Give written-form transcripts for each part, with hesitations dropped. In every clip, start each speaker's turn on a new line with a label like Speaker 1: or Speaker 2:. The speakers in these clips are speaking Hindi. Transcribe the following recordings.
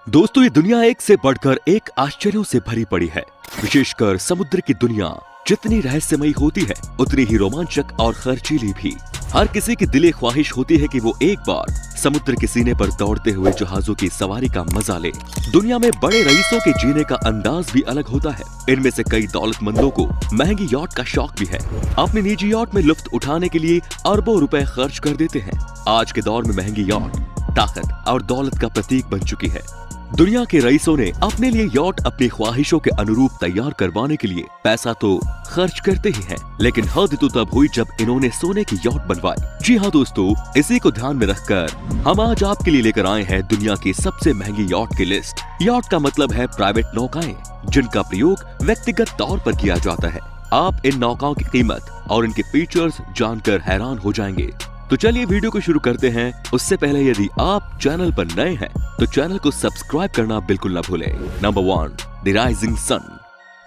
Speaker 1: दोस्तों, ये दुनिया एक से बढ़कर एक आश्चर्यों से भरी पड़ी है। विशेषकर समुद्र की दुनिया जितनी रहस्यमयी होती है उतनी ही रोमांचक और खर्चीली भी। हर किसी की दिली ख्वाहिश होती है कि वो एक बार समुद्र के सीने पर दौड़ते हुए जहाजों की सवारी का मजा ले। दुनिया में बड़े रईसों के जीने का अंदाज भी अलग होता है। इनमें से कई दौलतमंदों को महंगी यॉट का शौक भी है। अपनी निजी यॉट में लुफ्त उठाने के लिए अरबों रुपए खर्च कर देते हैं। आज के दौर में महंगी यॉट ताकत और दौलत का प्रतीक बन चुकी है। दुनिया के रईसों ने अपने लिए यॉट अपनी ख्वाहिशों के अनुरूप तैयार करवाने के लिए पैसा तो खर्च करते ही हैं, लेकिन हद तो तब हुई जब इन्होंने सोने की यॉट बनवाई। जी हाँ दोस्तों, इसी को ध्यान में रखकर हम आज आपके लिए लेकर आए हैं दुनिया की सबसे महंगी यॉट की लिस्ट। यॉट का मतलब है प्राइवेट नौकाएं, जिनका प्रयोग व्यक्तिगत तौर पर किया जाता है। आप इन नौकाओं की कीमत और इनके फीचर्स जानकर हैरान हो जाएंगे। तो चलिए वीडियो को शुरू करते हैं। उससे पहले यदि आप चैनल पर नए हैं तो चैनल को सब्सक्राइब करना बिल्कुल न भूलें। Number 1, The Rising Sun.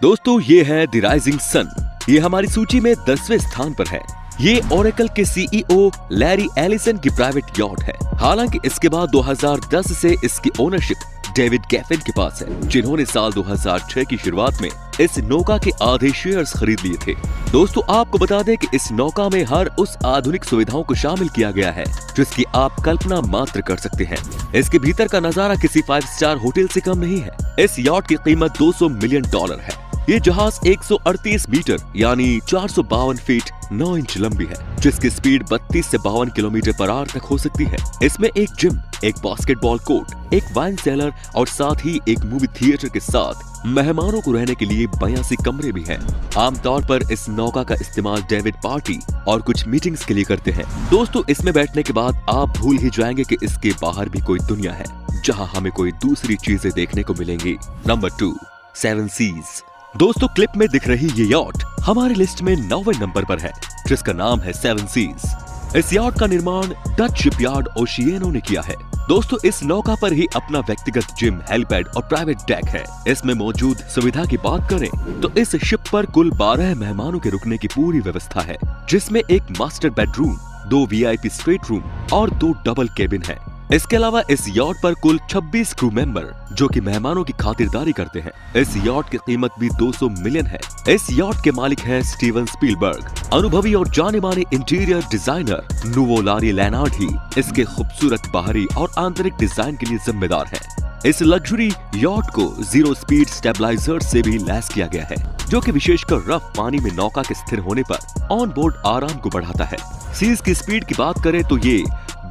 Speaker 1: दोस्तों, ये है द राइजिंग सन। ये हमारी सूची में 10वें स्थान पर है। ये ओरेकल के सीईओ लैरी एलिसन की प्राइवेट यॉट है। हालांकि इसके बाद 2010 से इसकी ओनरशिप डेविड गैफिन के पास है, जिन्होंने साल 2006 की शुरुआत में इस नौका के आधे शेयर्स खरीद लिए थे। दोस्तों, आपको बता दें कि इस नौका में हर उस आधुनिक सुविधाओं को शामिल किया गया है जिसकी आप कल्पना मात्र कर सकते हैं। इसके भीतर का नजारा किसी 5 स्टार होटल से कम नहीं है। इस यॉट की कीमत $200 मिलियन है। ये जहाज 138 मीटर यानी 452 फीट 9 इंच लंबी है, जिसकी स्पीड 32 से 52 किलोमीटर पर आवर तक हो सकती है। इसमें एक जिम, एक बास्केटबॉल कोर्ट, एक वाइन सेलर और साथ ही एक मूवी थिएटर के साथ मेहमानों को रहने के लिए 82 कमरे भी हैं। आमतौर पर इस नौका का इस्तेमाल डेविड पार्टी और कुछ मीटिंग्स के लिए करते हैं। दोस्तों, इसमें बैठने के बाद आप भूल ही जाएंगे कि इसके बाहर भी कोई दुनिया है, जहाँ हमें कोई दूसरी चीजें देखने को मिलेंगी। Number 2, 7 seize. दोस्तों, क्लिप में दिख रही ये यॉट हमारी लिस्ट में 9वें नंबर पर है, जिसका नाम है 7 सीज। इस यॉट का निर्माण डच शिपयार्ड ओशिएनो ने किया है। दोस्तों, इस नौका पर ही अपना व्यक्तिगत जिम, हेलीपैड और प्राइवेट डेक है। इसमें मौजूद सुविधा की बात करें तो इस शिप पर कुल 12 मेहमानों के रुकने की पूरी व्यवस्था है, जिसमें एक master bedroom, 2 VIP straight room और 2 डबल केबिन है। इसके अलावा इस यॉट पर कुल 26 क्रू मेंबर जो कि मेहमानों की खातिरदारी करते हैं। इस यॉट की कीमत भी 200 मिलियन है। इस यॉट के मालिक है स्टीवन स्पीलबर्ग। अनुभवी और जाने माने इंटीरियर डिजाइनर नुवो लारी लेनार्ड ही इसके खूबसूरत बाहरी और आंतरिक डिजाइन के लिए जिम्मेदार है। इस लग्जरी यॉट को 0 स्पीड स्टेबलाइजर से भी लैस किया गया है, जो कि विशेषकर रफ पानी में नौका के स्थिर होने पर ऑन बोर्ड आराम को बढ़ाता है। सीज की स्पीड की बात करें तो ये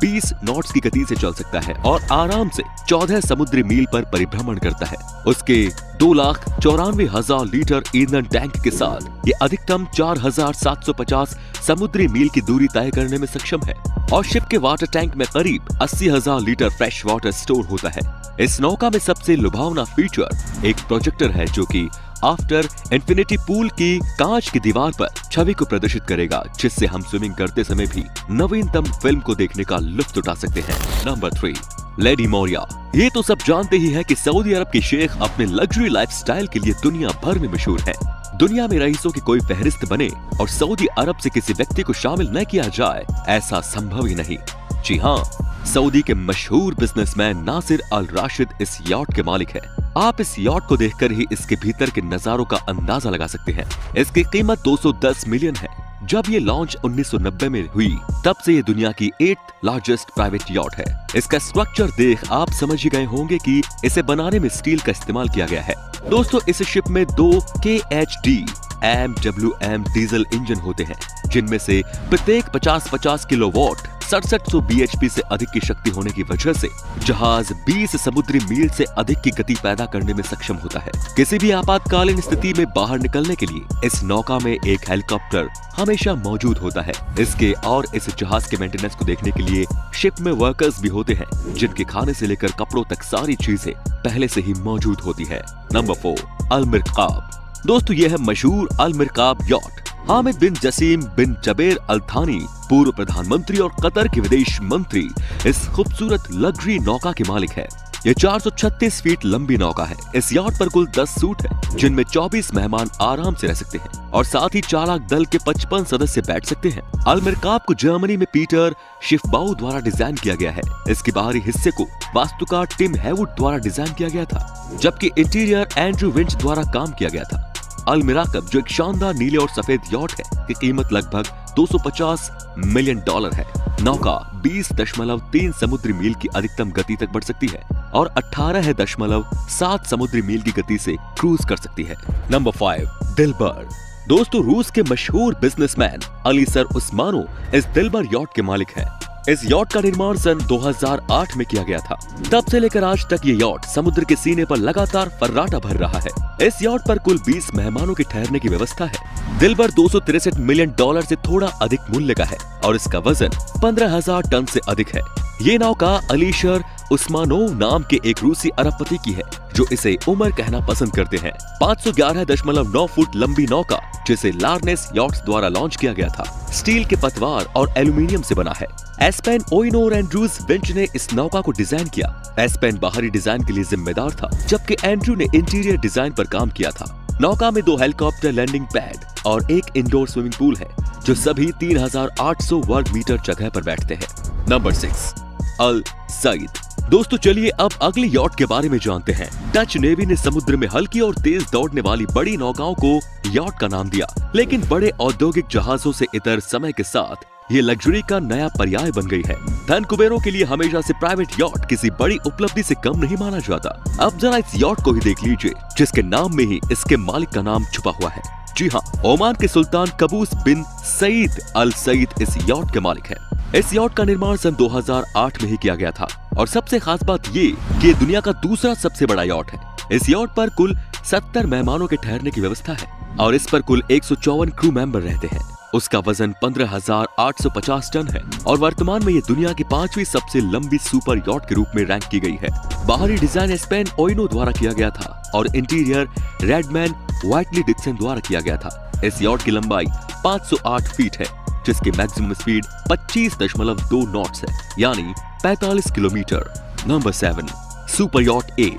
Speaker 1: 20 नॉट्स की गति से चल सकता है और आराम से 14 समुद्री मील पर परिभ्रमण करता है। उसके 2,94,000 लीटर ईंधन टैंक के साथ ये अधिकतम 4,750 समुद्री मील की दूरी तय करने में सक्षम है और शिप के वाटर टैंक में करीब 80,000 लीटर फ्रेश वाटर स्टोर होता है। इस नौका में सबसे लुभावना फीचर एक प्रोजेक्टर है, जो कि आफ्टर इंफिनिटी पूल की कांच की दीवार पर छवि को प्रदर्शित करेगा, जिससे हम स्विमिंग करते समय भी नवीनतम फिल्म को देखने का लुत्फ उठा सकते हैं। Number 3, Lady Moria. ये तो सब जानते ही हैं कि सऊदी अरब के शेख अपने लग्जरी लाइफस्टाइल के लिए दुनिया भर में मशहूर है। दुनिया में रईसों की कोई फहरिस्त बने और सऊदी अरब से किसी व्यक्ति को शामिल न किया जाए, ऐसा संभव ही नहीं। जी हाँ, सऊदी के मशहूर बिजनेसमैन नासिर अल राशिद इस यॉट के मालिक है। आप इस यॉट को देखकर ही इसके भीतर के नजारों का अंदाजा लगा सकते हैं। इसकी कीमत 210 मिलियन है। जब ये लॉन्च 1990 में हुई, तब से ये दुनिया की 8th लार्जेस्ट प्राइवेट यॉट है। इसका स्ट्रक्चर देख आप समझ ही गए होंगे कि इसे बनाने में स्टील का इस्तेमाल किया गया है। दोस्तों, इस शिप में 2 KHD MWM डीजल इंजन होते हैं, जिनमें से प्रत्येक 50-50 किलोवाट 6700 bhp से अधिक की शक्ति होने की वजह से जहाज 20 समुद्री मील से अधिक की गति पैदा करने में सक्षम होता है। किसी भी आपातकालीन स्थिति में बाहर निकलने के लिए इस नौका में एक हेलीकॉप्टर हमेशा मौजूद होता है। इसके और इस जहाज के मेंटेनेंस को देखने के लिए शिप में वर्कर्स भी होते हैं, जिनके खाने से लेकर कपड़ों तक सारी चीजें पहले से ही मौजूद होती है। नंबर 4, अल मिरकाब। दोस्तों, यह है मशहूर अल मिरकाब यॉट। हामिद बिन जसीम बिन जबेर अल थानी, पूर्व प्रधानमंत्री और कतर के विदेश मंत्री, इस खूबसूरत लग्जरी नौका के मालिक है। ये 436 फीट लंबी नौका है। इस यॉट पर कुल 10 सूट है, जिनमें 24 मेहमान आराम से रह सकते हैं और साथ ही चालक दल के 55 सदस्य बैठ सकते हैं। अल्मेरकाप को जर्मनी में पीटर शिफबाउ द्वारा डिजाइन किया गया है। इसके बाहरी हिस्से को वास्तुकार टिम हैवुड द्वारा डिजाइन किया गया था, जबकि इंटीरियर एंड्रू विंच द्वारा काम किया गया था। अल्मेराकप, जो एक शानदार नीले और सफेद यॉट है, की कीमत लगभग $250 मिलियन है। नौका 20.3 समुद्री मील की अधिकतम गति तक बढ़ सकती है और 18.7 समुद्री मील की गति से क्रूज कर सकती है। नंबर 5, दिलबर। दोस्तों, रूस के मशहूर बिजनेसमैन अलीसर उस्मानो इस दिलबर यॉट के मालिक हैं। इस यॉट का निर्माण सन 2008 में किया गया था। तब से लेकर आज तक ये यॉट समुद्र के सीने पर लगातार फर्राटा भर रहा है। इस यॉट पर कुल 20 मेहमानों के ठहरने की व्यवस्था है। दिलबर $263 मिलियन से थोड़ा अधिक मूल्य का है और इसका वजन 15,000 टन से अधिक है। ये नौका अलीशर उस्मानोव नाम के एक रूसी अरबपति की है, जो इसे उमर कहना पसंद करते हैं। 511.9 फुट लंबी नौका, जिसे लार्नेस यॉट्स द्वारा लॉन्च किया गया था, स्टील के पतवार और एल्यूमिनियम से बना है। एस्पेन ओइनो और एंड्रूज विंच ने इस नौका को डिजाइन किया। एस्पेन बाहरी डिजाइन के लिए जिम्मेदार था, जबकि एंड्रू ने इंटीरियर डिजाइन पर काम किया था। नौका में 2 हेलीकॉप्टर लैंडिंग पैड और एक इंडोर स्विमिंग पूल है, जो सभी 3,800 वर्ग मीटर जगह पर बैठते हैं। नंबर 6, अल सईद। दोस्तों, चलिए अब अगली यॉट के बारे में जानते हैं। डच नेवी ने समुद्र में हल्की और तेज दौड़ने वाली बड़ी नौकाओं को यॉट का नाम दिया, लेकिन बड़े औद्योगिक जहाजों से इतर समय के साथ ये लग्जरी का नया पर्याय बन गई है। धन कुबेरों के लिए हमेशा से प्राइवेट यॉट किसी बड़ी उपलब्धि से कम नहीं माना जाता। अब जरा इस यॉट को ही देख लीजिए, जिसके नाम में ही इसके मालिक का नाम छुपा हुआ है। जी हाँ, ओमान के सुल्तान कबूस बिन सईद अल सईद इस यॉट के मालिक है। इस यॉट का निर्माण सन 2008 में ही किया गया था और सबसे खास बात ये कि ये दुनिया का दूसरा सबसे बड़ा यॉट है। इस यॉट पर कुल 70 मेहमानों के ठहरने की व्यवस्था है और इस पर कुल 154 क्रू मेंबर रहते हैं। उसका वजन 15,850 टन है और वर्तमान में ये दुनिया की 5वीं सबसे लंबी सुपर यॉट के रूप में रैंक की गई है। बाहरी डिजाइन स्पेन ओइनो द्वारा किया गया था और इंटीरियर रेडमैन व्हाइटली डिक्सन द्वारा किया गया था। इस यॉट की लंबाई 508 फीट है, जिसकी मैक्सिमम स्पीड 25.2 नॉट्स है, यानी 45 kilometre. Number 7, super yacht A.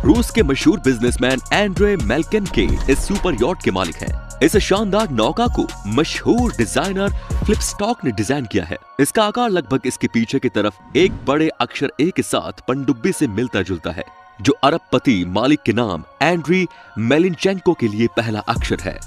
Speaker 1: रूस के मशहूर बिजनेसमैन एंड्रे मेल्केनके इस सुपर यॉट के मालिक हैं। इस शानदार नौका को मशहूर डिजाइनर फ्लिपस्टॉक ने डिजाइन किया है। इसका आकार लगभग इसके पीछे की तरफ एक बड़े अक्षर ए के साथ पनडुब्बी से मिलता जुलता है, जो अरबपति मालिक के नाम एंड्री मेलिनचेंको के लिए पहला अक्षर है।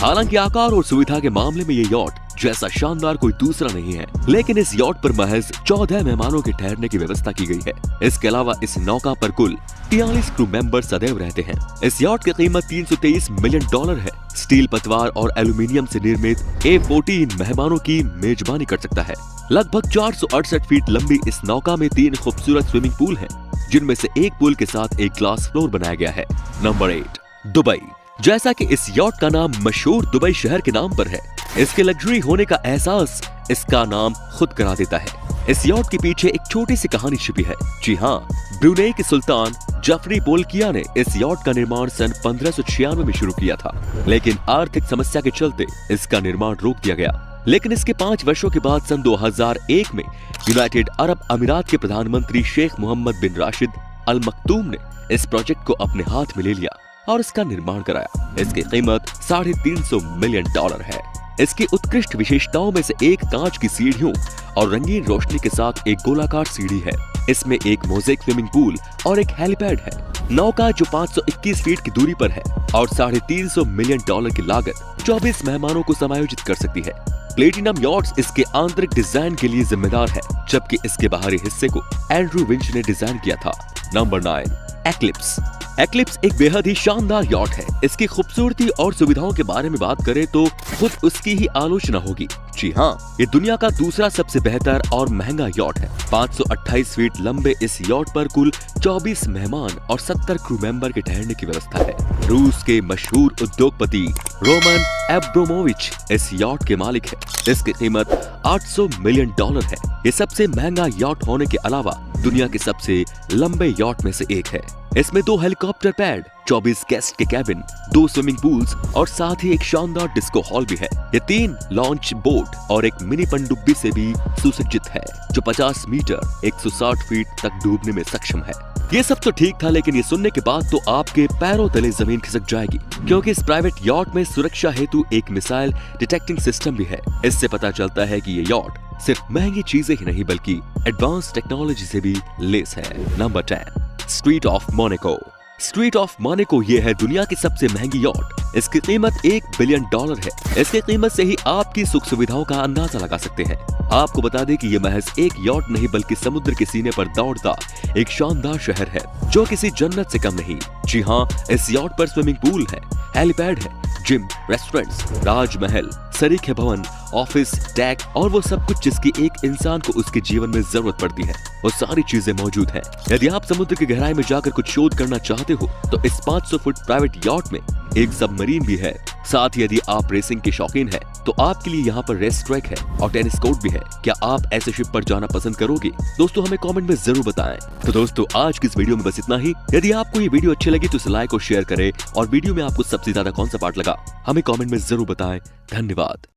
Speaker 1: हालांकि आकार और सुविधा के मामले में ये यॉट जैसा शानदार कोई दूसरा नहीं है, लेकिन इस यॉट पर महज 14 मेहमानों के ठहरने की व्यवस्था की गई है। इसके अलावा इस नौका पर कुल 43 क्रू मेंबर सदैव रहते हैं। इस यॉट की कीमत $323 मिलियन है। स्टील पतवार और एल्यूमिनियम से निर्मित A14 मेहमानों की मेजबानी कर सकता है। लगभग 468 फीट लंबी इस नौका में 3 खूबसूरत स्विमिंग पूल हैं, जिनमें से एक पूल के साथ एक ग्लास फ्लोर बनाया गया है। Number 8, Dubai. जैसा कि इस यॉट का नाम मशहूर दुबई शहर के नाम पर है, इसके लग्जरी होने का एहसास इसका नाम खुद करा देता है। इस यॉट के पीछे एक छोटी सी कहानी छिपी है। जी हाँ, ब्रुनेई के सुल्तान जफरी बोल्किया ने इस यॉट का निर्माण सन 1596 में शुरू किया था, लेकिन आर्थिक समस्या के चलते इसका निर्माण रोक दिया गया। लेकिन इसके 5 वर्षों के बाद सन 2001 में यूनाइटेड अरब अमीरात के प्रधानमंत्री शेख मोहम्मद बिन राशिद अल मखदूम ने इस प्रोजेक्ट को अपने हाथ में ले लिया और इसका निर्माण कराया। इसकी कीमत $350 मिलियन है। इसकी उत्कृष्ट विशेषताओं में से एक कांच की सीढ़ियों और रंगीन रोशनी के साथ एक गोलाकार सीढ़ी है। इसमें एक मोज़ेक स्विमिंग पूल और एक हेलीपैड है। नौका जो 521 फीट की दूरी पर है और $350 मिलियन की लागत 24 मेहमानों को समायोजित कर सकती है। प्लेटिनम यॉट्स इसके आंतरिक डिजाइन के लिए जिम्मेदार है, जबकि इसके बाहरी हिस्से को एंड्रू विंच ने डिजाइन किया था। Number 9, eclipse. एक्लिप्स एक बेहद ही शानदार यॉट है। इसकी खूबसूरती और सुविधाओं के बारे में बात करें तो खुद उसकी ही आलोचना होगी। जी हाँ, ये दुनिया का दूसरा सबसे बेहतर और महंगा यॉट है। 528 फीट लंबे इस यॉट पर कुल 24 मेहमान और 70 क्रू मेंबर के ठहरने की व्यवस्था है। रूस के मशहूर उद्योगपति रोमन एब्रोमोविच इस यॉट के मालिक है। इसकी कीमत $800 मिलियन है। ये सबसे महंगा यॉट होने के अलावा दुनिया के सबसे लंबे यॉट में से एक है। इसमें 2 हेलीकॉप्टर पैड, 24 गेस्ट के कैबिन, 2 स्विमिंग पूल्स और साथ ही एक शानदार डिस्को हॉल भी है। ये 3 लॉन्च बोट और एक मिनी पनडुब्बी से भी सुसज्जित है, जो 50 मीटर 160 फीट तक डूबने में सक्षम है। ये सब तो ठीक था, लेकिन ये सुनने के बाद तो आपके पैरों तले जमीन खिसक जाएगी, क्योंकि इस प्राइवेट यॉट में सुरक्षा हेतु एक मिसाइल डिटेक्टिंग सिस्टम भी है। इससे पता चलता है कि ये यॉट सिर्फ महंगी चीजें ही नहीं बल्कि एडवांस टेक्नोलॉजी से भी लेस है। Number 10, street of Monaco. Street of Monaco ये है दुनिया की सबसे महंगी यॉट। इसकी कीमत $1 बिलियन है। इसकी कीमत से ही आपकी सुख सुविधाओं का अंदाजा लगा सकते हैं। आपको बता दें कि ये महज एक यॉट नहीं बल्कि समुद्र के सीने पर दौड़ता एक शानदार शहर है, जो किसी जन्नत से कम नहीं। जी हाँ, इस यॉट पर स्विमिंग पूल है, हेलीपैड है, जिम, रेस्टोरेंट्स, राजमहल, सरीखे भवन, ऑफिस, डेक और वो सब कुछ जिसकी एक इंसान को उसके जीवन में जरूरत पड़ती है, वो सारी चीजें मौजूद हैं। यदि आप समुद्र की गहराई में जाकर कुछ शोध करना चाहते हो तो इस 500 फुट प्राइवेट यॉट में एक सबमरीन भी है। साथ ही यदि आप रेसिंग के शौकीन हैं तो आपके लिए यहाँ पर रेस ट्रैक है और टेनिस कोर्ट भी है। क्या आप ऐसे शिप पर जाना पसंद करोगे? दोस्तों हमें कमेंट में जरूर बताएं। तो दोस्तों आज की इस वीडियो में बस इतना ही। यदि आपको ये वीडियो अच्छी लगी तो इसे लाइक और शेयर करें और वीडियो में आपको सबसे ज्यादा कौन सा पार्ट लगा हमें कमेंट में जरूर बताएं। धन्यवाद।